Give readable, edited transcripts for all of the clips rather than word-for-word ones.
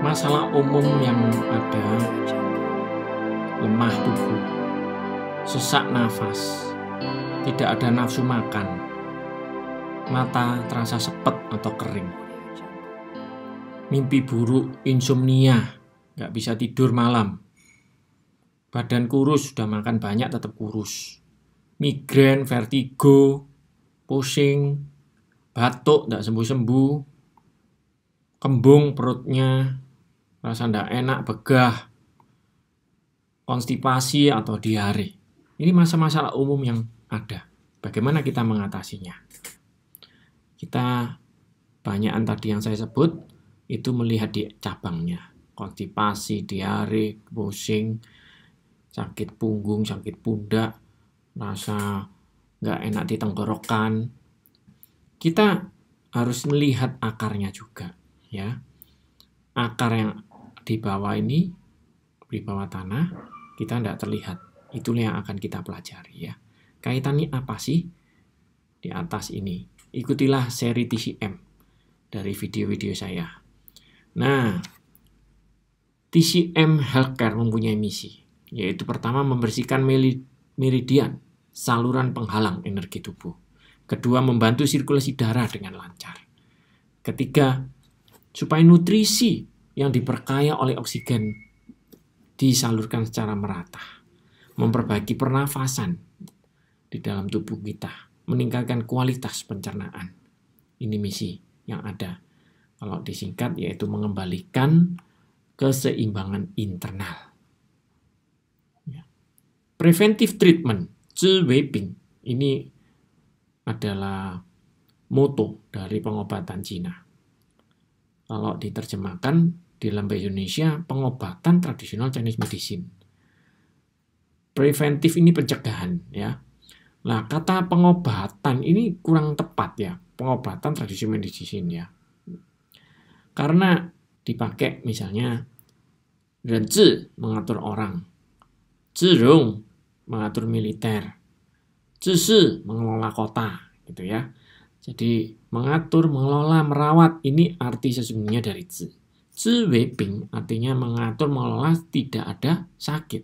Masalah umum yang ada: lemah tubuh, sesak nafas, tidak ada nafsu makan, mata terasa sepet atau kering, mimpi buruk, insomnia, nggak bisa tidur malam, badan kurus, sudah makan banyak tetap kurus, migrain, vertigo, pusing, batuk, nggak sembuh-sembuh, kembung perutnya, rasa nggak enak, begah, konstipasi atau diare. Ini masalah umum yang ada. Bagaimana kita mengatasinya? Kita banyakan tadi yang saya sebut itu melihat di cabangnya. Konstipasi, diare, pusing, sakit punggung, sakit pundak, rasa nggak enak di tenggorokan. Kita harus melihat akarnya juga, ya. Akar yang di bawah ini, di bawah tanah, kita tidak terlihat. Itulah yang akan kita pelajari, ya. Kaitannya apa sih di atas ini? Ikutilah seri TCM dari video-video saya. Nah, TCM Healthcare mempunyai misi, yaitu pertama membersihkan meridian, saluran penghalang energi tubuh. Kedua, membantu sirkulasi darah dengan lancar. Ketiga, supaya nutrisi yang diperkaya oleh oksigen disalurkan secara merata. Memperbaiki pernafasan di dalam tubuh kita. Meningkatkan kualitas pencernaan. Ini misi yang ada. Kalau disingkat yaitu mengembalikan keseimbangan internal. Preventive treatment, 治未病, ini adalah moto dari pengobatan Cina. Kalau diterjemahkan di dalam bahasa Indonesia, pengobatan tradisional Chinese medicine. Preventif ini pencegahan, ya. Nah, kata pengobatan ini kurang tepat, ya. Pengobatan tradisional medicine, ya. Karena dipakai misalnya Renzi mengatur orang, Zhirong mengatur militer, Zhishi mengelola kota, gitu ya. Jadi mengatur, mengelola, merawat ini arti sesungguhnya dari Zhi. Zhi Wei Bing artinya mengatur, mengelola, tidak ada sakit.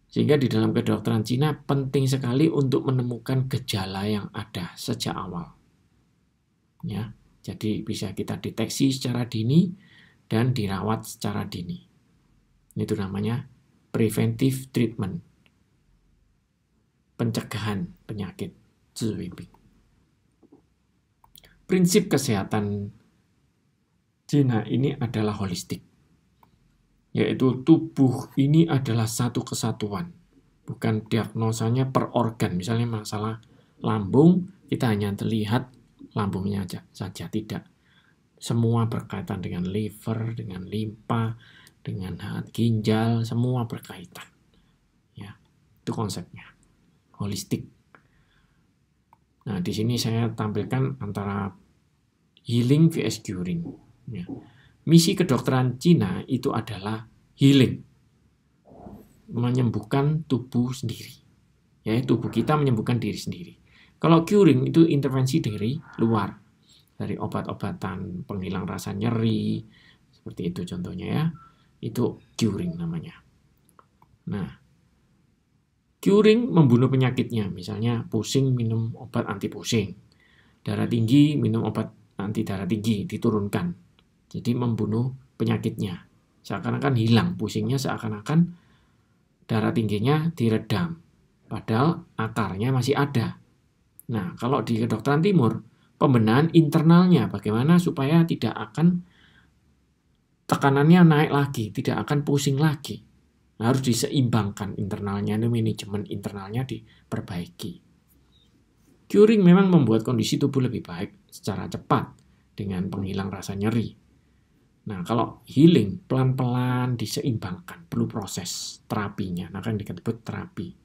Sehingga di dalam kedokteran Cina penting sekali untuk menemukan gejala yang ada sejak awal. Ya, jadi bisa kita deteksi secara dini dan dirawat secara dini. Itu namanya preventive treatment. Pencegahan penyakit Zhi Wei Bing. Prinsip kesehatan Cina ini adalah holistik, yaitu tubuh ini adalah satu kesatuan, bukan diagnosanya per organ. Misalnya masalah lambung, kita hanya terlihat lambungnya saja, tidak. Semua berkaitan dengan liver, dengan limpa, dengan ginjal, semua berkaitan. Ya, itu konsepnya, holistik. Nah, di sini saya tampilkan antara healing vs curing. Ya. Misi kedokteran Cina itu adalah healing, menyembuhkan tubuh sendiri. Ya, tubuh kita menyembuhkan diri sendiri. Kalau curing itu intervensi dari luar, dari obat-obatan penghilang rasa nyeri, seperti itu contohnya, ya. Itu curing namanya. Nah, curing membunuh penyakitnya, misalnya pusing minum obat anti pusing, darah tinggi minum obat anti darah tinggi, diturunkan. Jadi membunuh penyakitnya, seakan-akan hilang pusingnya, seakan-akan darah tingginya diredam, padahal akarnya masih ada. Nah, kalau di kedokteran timur, pembenahan internalnya bagaimana supaya tidak akan tekanannya naik lagi, tidak akan pusing lagi. Harus diseimbangkan internalnya, manajemen internalnya diperbaiki. Curing memang membuat kondisi tubuh lebih baik secara cepat dengan penghilang rasa nyeri. Nah, kalau healing pelan-pelan diseimbangkan, perlu proses terapinya, nah kan disebut terapi.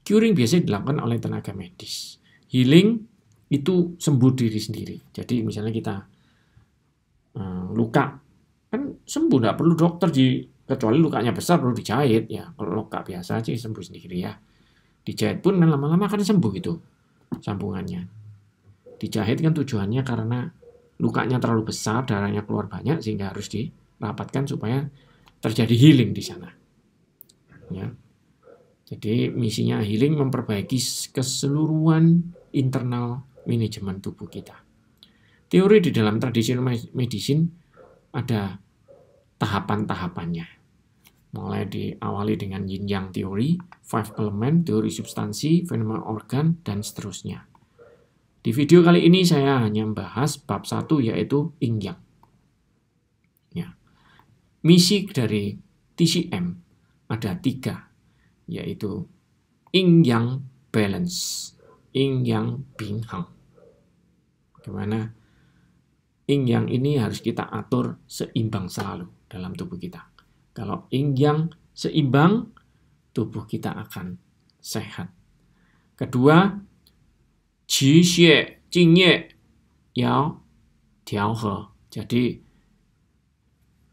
Curing biasanya dilakukan oleh tenaga medis. Healing itu sembuh diri sendiri. Jadi misalnya kita luka, kan sembuh, nggak perlu dokter kecuali lukanya besar perlu dijahit, ya. Kalau luka biasa aja sembuh sendiri, ya. Dijahit pun lama-lama akan sembuh itu sambungannya. Dijahit kan tujuannya karena lukanya terlalu besar, darahnya keluar banyak sehingga harus dirapatkan supaya terjadi healing di sana. Ya. Jadi misinya healing memperbaiki keseluruhan internal manajemen tubuh kita. Teori di dalam tradisi medicine ada tahapan-tahapannya. Mulai diawali dengan yin yang teori, 5 element, teori substansi, fenomena organ, dan seterusnya. Di video kali ini saya hanya membahas bab 1 yaitu yin yang. Ya. Misi dari TCM ada 3, yaitu yin yang balance, yin yang binghang. Bagaimana yin yang ini harus kita atur seimbang selalu dalam tubuh kita. Kalau yin yang seimbang, tubuh kita akan sehat. Kedua, qi xue jing ye yao tiao he. Jadi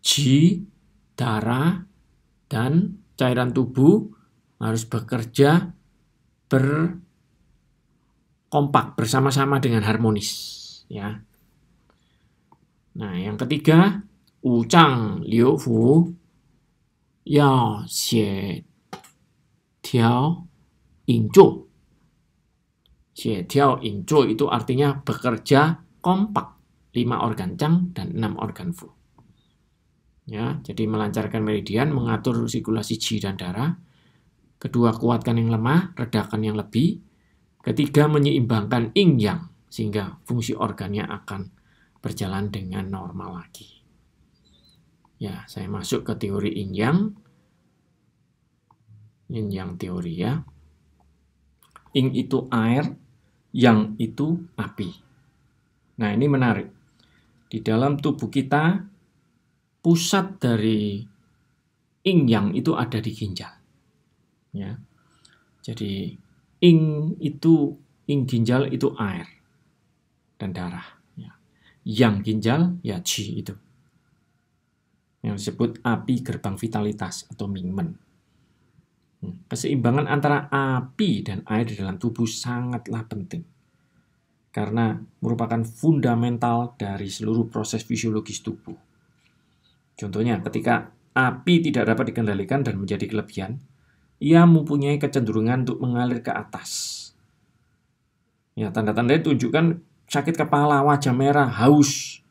qi, darah, dan cairan tubuh harus bekerja berkompak bersama-sama dengan harmonis, ya. Nah, yang ketiga, wu zhang liu fu yao xie tiao yin zhuo. Xie tiao yin zhuo itu artinya bekerja kompak, 5 organ zhang dan 6 organ fu. Ya, jadi melancarkan meridian, mengatur sirkulasi qi dan darah. Kedua, kuatkan yang lemah, redakan yang lebih. Ketiga, menyeimbangkan yin yang sehingga fungsi organnya akan berjalan dengan normal lagi. Ya, saya masuk ke teori yin yang teori ya. Yin itu air, yang itu api. Nah, ini menarik. Di dalam tubuh kita, pusat dari yin yang itu ada di ginjal. Ya. Jadi yin ginjal itu air dan darah. Ya. Yang ginjal ya qi itu. Yang disebut api gerbang vitalitas atau mingmen. Keseimbangan antara api dan air di dalam tubuh sangatlah penting. Karena merupakan fundamental dari seluruh proses fisiologis tubuh. Contohnya, ketika api tidak dapat dikendalikan dan menjadi kelebihan, ia mempunyai kecenderungan untuk mengalir ke atas. Ya, tanda-tanda itu tunjukkan sakit kepala, wajah merah, haus.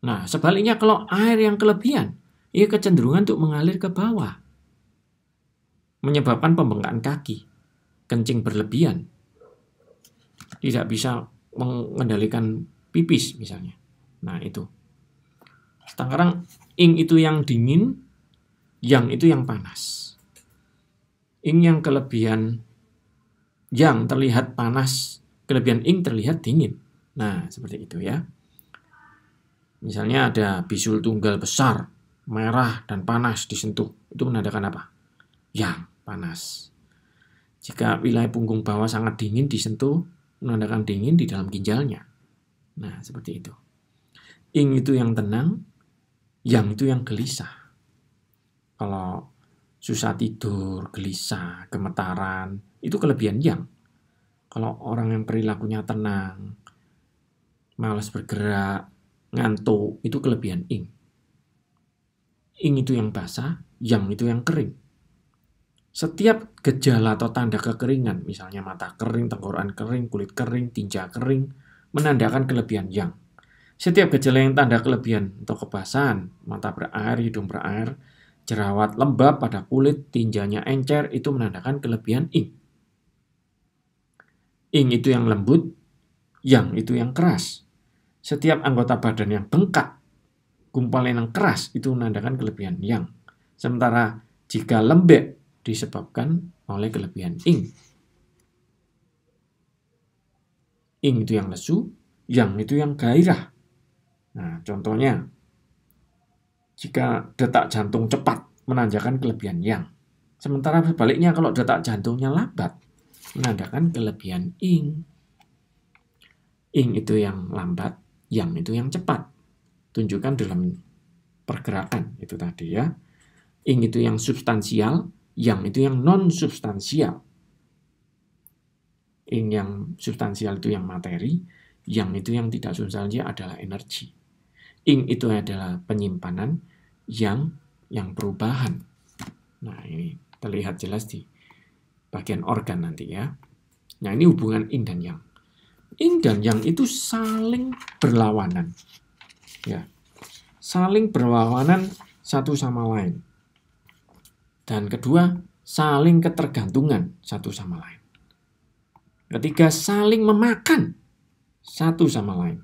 Nah, sebaliknya kalau air yang kelebihan, ia kecenderungan untuk mengalir ke bawah. Menyebabkan pembengkakan kaki, kencing berlebihan, tidak bisa mengendalikan pipis misalnya. Nah, itu. Sekarang yin itu yang dingin, yang itu yang panas. Yin yang kelebihan yang terlihat panas, kelebihan yin terlihat dingin. Nah, seperti itu ya. Misalnya ada bisul tunggal besar, merah dan panas disentuh. Itu menandakan apa? Yang panas. Jika wilayah punggung bawah sangat dingin disentuh, menandakan dingin di dalam ginjalnya. Nah, seperti itu. Yin itu yang tenang, yang itu yang gelisah. Kalau susah tidur, gelisah, gemetaran, itu kelebihan yang. Kalau orang yang perilakunya tenang, malas bergerak, ngantuk, itu kelebihan yin. Yin itu yang basah, yang itu yang kering. Setiap gejala atau tanda kekeringan, misalnya mata kering, tenggorokan kering, kulit kering, tinja kering, menandakan kelebihan yang. Setiap gejala yang tanda kelebihan atau kebasahan, mata berair, hidung berair, jerawat lembab pada kulit, tinjanya encer, itu menandakan kelebihan yin. Yin itu yang lembut, yang itu yang keras. Setiap anggota badan yang bengkak, gumpalan yang keras, itu menandakan kelebihan yang. Sementara jika lembek, disebabkan oleh kelebihan yin. Yin itu yang lesu, yang itu yang gairah. Nah, contohnya, jika detak jantung cepat, menandakan kelebihan yang. Sementara sebaliknya, kalau detak jantungnya lambat, menandakan kelebihan yin. Yin itu yang lambat, yang itu yang cepat. Tunjukkan dalam pergerakan, itu tadi ya. Yin itu yang substansial, yang itu yang non-substansial. Yin yang substansial itu yang materi, Yang itu yang tidak substansial adalah energi. Ing itu adalah penyimpanan, yang perubahan. Nah, ini terlihat jelas di bagian organ nanti ya. Nah, ini hubungan yin dan yang. Yin dan yang itu saling berlawanan. Ya. Saling berlawanan satu sama lain. Dan kedua, saling ketergantungan satu sama lain. Ketiga, saling memakan satu sama lain.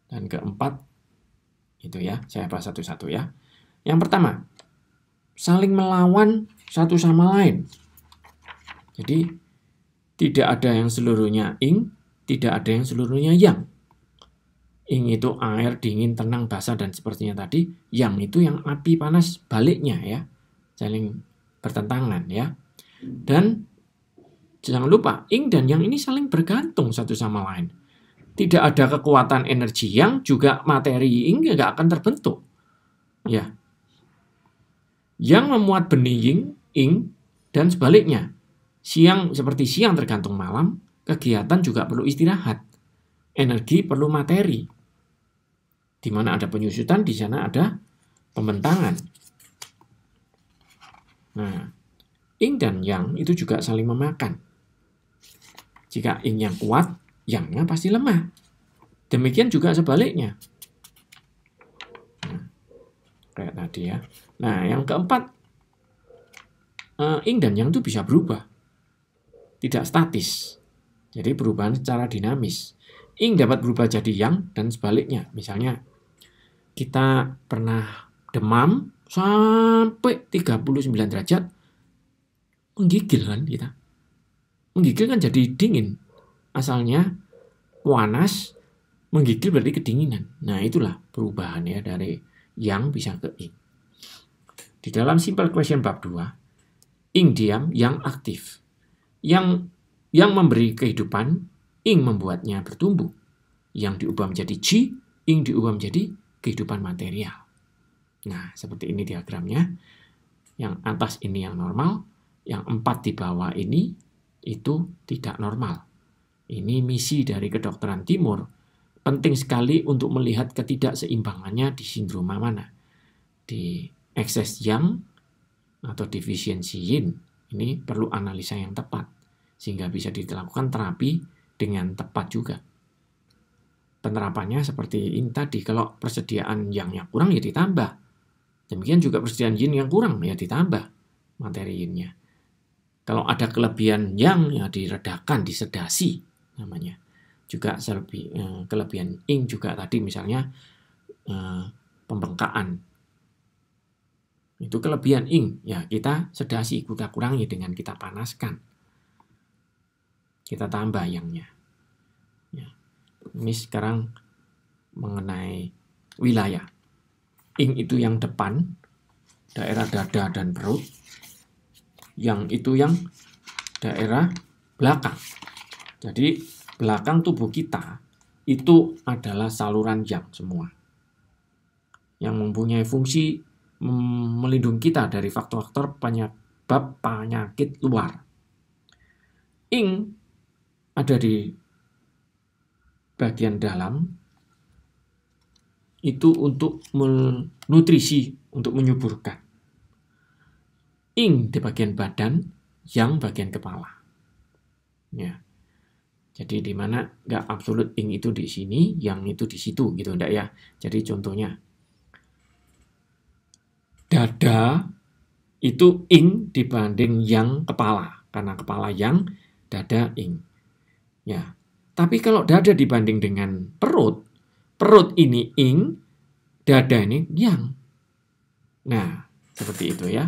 Dan keempat, itu ya, saya bahas satu-satu ya. Yang pertama, saling melawan satu sama lain. Jadi, tidak ada yang seluruhnya yin, tidak ada yang seluruhnya yang. Yin itu air, dingin, tenang, basah, dan sepertinya tadi. Yang itu yang api, panas, baliknya ya. Saling bertentangan ya. Dan jangan lupa, yin dan yang ini saling bergantung satu sama lain. Tidak ada kekuatan energi yang, juga materi yin nggak akan terbentuk. Ya. Yang memuat benih yin, dan sebaliknya. Siang seperti siang tergantung malam, kegiatan juga perlu istirahat. Energi perlu materi. Di mana ada penyusutan, di sana ada pembentangan. Nah, yin dan yang itu juga saling memakan. Jika yin yang kuat, yangnya pasti lemah. Demikian juga sebaliknya. Nah, kayak tadi ya. Nah, yang keempat, yin dan yang itu bisa berubah. Tidak statis. Jadi perubahan secara dinamis. Yin dapat berubah jadi yang dan sebaliknya. Misalnya, kita pernah demam sampai 39 derajat, menggigil kan kita. Menggigil kan jadi dingin. Asalnya panas, menggigil berarti kedinginan. Nah, itulah perubahan ya dari yang bisa ke yin. Di dalam simple question bab 2, yin diam, yang aktif. Yang memberi kehidupan, yin membuatnya bertumbuh. Yang diubah menjadi ji, yin diubah menjadi kehidupan material. Nah, seperti ini diagramnya. Yang atas ini yang normal, yang 4 di bawah ini itu tidak normal. Ini misi dari kedokteran timur. Penting sekali untuk melihat ketidakseimbangannya di sindroma mana. Di excess yang atau defisiensi yin. Ini perlu analisa yang tepat. Sehingga bisa dilakukan terapi dengan tepat juga. Penerapannya seperti ini tadi. Kalau persediaan yangnya kurang ya ditambah. Demikian juga persediaan yin yang kurang ya ditambah materi yinnya. Kalau ada kelebihan yang ya diredakan, disedasi namanya. Juga kelebihan yin juga tadi misalnya pembengkakan. Itu kelebihan yin. Ya kita sedasi, kita kurangi dengan kita panaskan. Kita tambah yangnya. Ya. Ini sekarang mengenai wilayah. Yin itu yang depan, daerah dada dan perut. Yang itu yang daerah belakang. Jadi belakang tubuh kita itu adalah saluran yang semua. Yang mempunyai fungsi melindungi kita dari faktor-faktor penyebab penyakit luar. Yin ada di bagian dalam itu untuk menutrisi, untuk menyuburkan. Yin di bagian badan, yang bagian kepala. Ya. Jadi di mana nggak absolut yin itu di sini, yang itu di situ gitu enggak ya. Jadi contohnya dada itu yin dibanding yang kepala, karena kepala yang, dada yin. Ya. Tapi kalau dada dibanding dengan perut, perut ini yin, dada ini yang. Nah, seperti itu ya.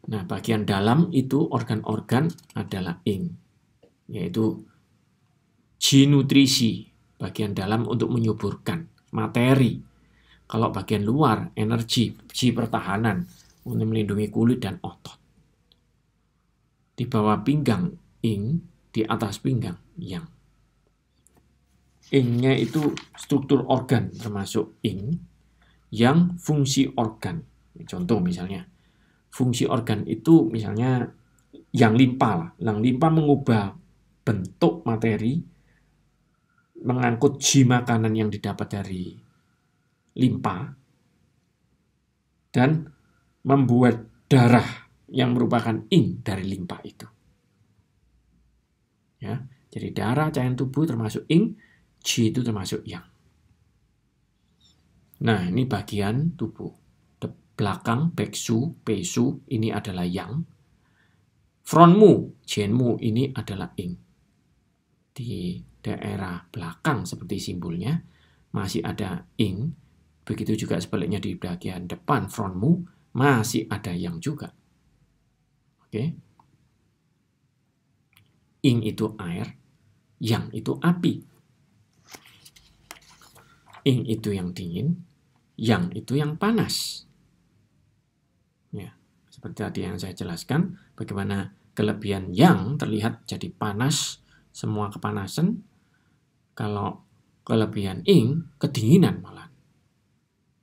Nah, bagian dalam itu organ-organ adalah yin, yaitu ji nutrisi, bagian dalam untuk menyuburkan materi. Kalau bagian luar energi, ji pertahanan untuk melindungi kulit dan otot. Di bawah pinggang yin, di atas pinggang yang. Yin-nya itu struktur organ termasuk yin, yang fungsi organ. Contoh misalnya, fungsi organ itu misalnya yang limpa lah. Yang limpa mengubah bentuk materi mengangkut ji makanan yang didapat dari limpa dan membuat darah yang merupakan ing dari limpa itu. Ya, jadi darah cairan tubuh termasuk ing, ji itu termasuk yang. Nah, ini bagian tubuh. Belakang, beksu, pesu, ini adalah yang. Frontmu, jenmu, ini adalah ing. Di daerah belakang seperti simbolnya, masih ada ing. Begitu juga sebaliknya di bagian depan, frontmu, masih ada yang juga. Oke. Ing itu air, yang itu api. Ing itu yang dingin, yang itu yang panas. Ya, seperti tadi yang saya jelaskan, bagaimana kelebihan yang terlihat jadi panas, semua kepanasan. Kalau kelebihan ing, kedinginan malah.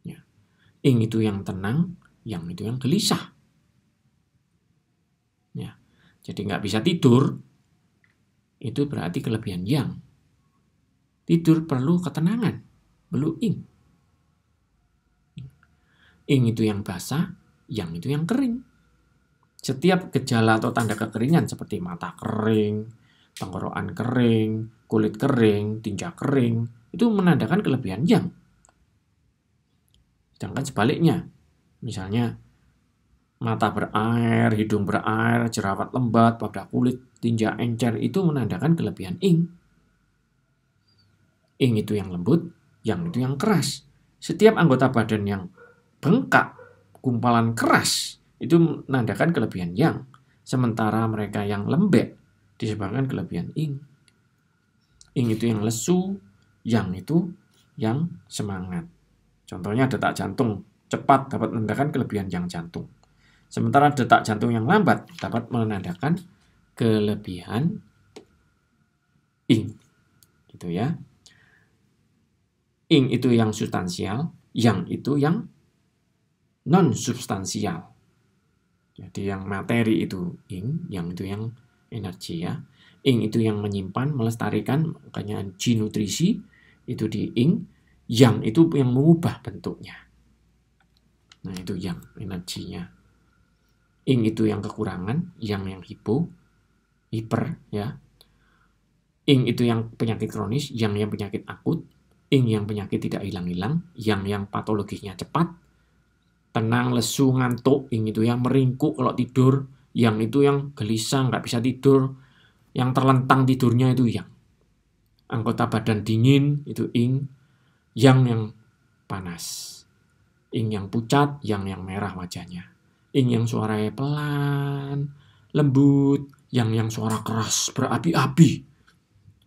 Ya. Ing itu yang tenang, yang itu yang gelisah. Ya. Jadi nggak bisa tidur, itu berarti kelebihan yang. Tidur perlu ketenangan, perlu ing. Ing itu yang basah, yang itu yang kering. Setiap gejala atau tanda kekeringan seperti mata kering, tenggorokan kering, kulit kering, tinja kering, itu menandakan kelebihan yang. Sedangkan sebaliknya, misalnya mata berair, hidung berair, jerawat lembat pada kulit, tinja encer, itu menandakan kelebihan ing. Ing itu yang lembut, yang itu yang keras. Setiap anggota badan yang bengkak, gumpalan keras, itu menandakan kelebihan yang. Sementara mereka yang lembek disebabkan kelebihan ing. Ing itu yang lesu, yang itu yang semangat. Contohnya detak jantung cepat dapat menandakan kelebihan yang jantung. Sementara detak jantung yang lambat dapat menandakan kelebihan ing. Gitu ya. Ing itu yang substansial, yang itu yang non-substansial. Jadi yang materi itu ing, yang itu yang energi ya. Ing itu yang menyimpan, melestarikan, makanya ji nutrisi itu di ing, yang itu yang mengubah bentuknya. Nah, itu yang energinya. Ing itu yang kekurangan, yang hiper ya. Ing itu yang penyakit kronis, yang penyakit akut, ing yang penyakit tidak hilang-hilang, yang patologisnya cepat, tenang, lesu, ngantuk, ing itu yang meringkuk kalau tidur, yang itu yang gelisah, nggak bisa tidur, yang terlentang tidurnya itu yang. Anggota badan dingin itu ing, yang panas. Ing yang pucat, yang merah wajahnya. Ing yang suaranya pelan, lembut, yang suara keras, berapi-api.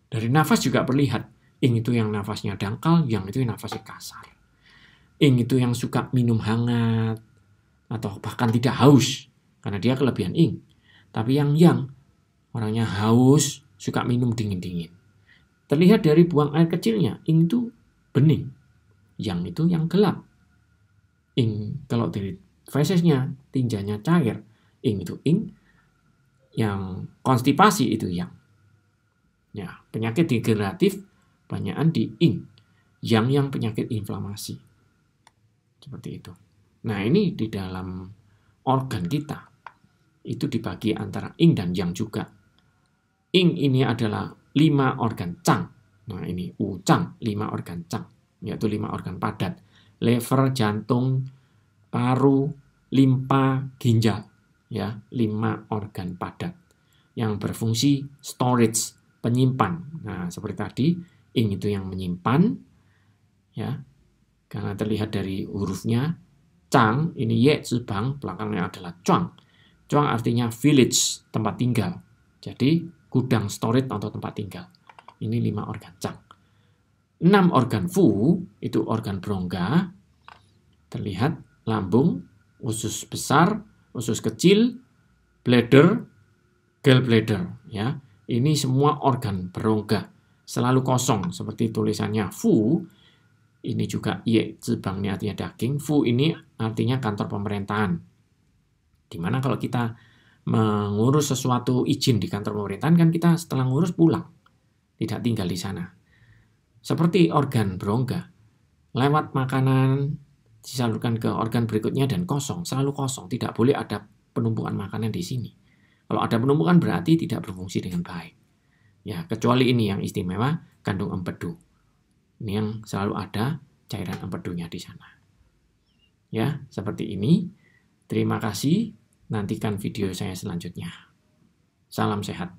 Dari nafas juga terlihat, ing itu yang nafasnya dangkal, yang itu yang nafasnya kasar. Ing itu yang suka minum hangat, atau bahkan tidak haus, karena dia kelebihan ing. Tapi yang orangnya haus, suka minum dingin-dingin. Terlihat dari buang air kecilnya, ing itu bening, yang itu yang gelap. Ing, kalau dari fesesnya, tinjanya cair, ing itu ing, yang konstipasi itu yang. Ya, penyakit degeneratif banyakan di ing, yang penyakit inflamasi. Seperti itu. Nah, ini di dalam organ kita itu dibagi antara ing dan yang juga. Ing ini adalah 5 organ cang. Nah, ini cang, 5 organ cang, yaitu 5 organ padat. Lever, jantung, paru, limpa, ginjal. Ya, 5 organ padat yang berfungsi storage, penyimpan. Nah, seperti tadi, ing itu yang menyimpan, ya, karena terlihat dari hurufnya, cang, ini ye, bang, belakangnya adalah cuang. Cuang artinya village, tempat tinggal. Jadi, gudang storage atau tempat tinggal. Ini 5 organ cang. 6 organ fu, itu organ berongga, terlihat lambung, usus besar, usus kecil, bladder, gallbladder, ya. Ini semua organ berongga, selalu kosong seperti tulisannya fu. Ini juga ye, zebangnya artinya daging. Fu ini artinya kantor pemerintahan. Dimana kalau kita mengurus sesuatu izin di kantor pemerintahan, kan kita setelah ngurus pulang, tidak tinggal di sana. Seperti organ berongga, lewat makanan disalurkan ke organ berikutnya dan kosong, selalu kosong, tidak boleh ada penumpukan makanan di sini. Kalau ada penumpukan berarti tidak berfungsi dengan baik. Ya, kecuali ini yang istimewa, kandung empedu. Ini yang selalu ada cairan empedunya di sana. Ya, seperti ini. Terima kasih. Nantikan video saya selanjutnya. Salam sehat.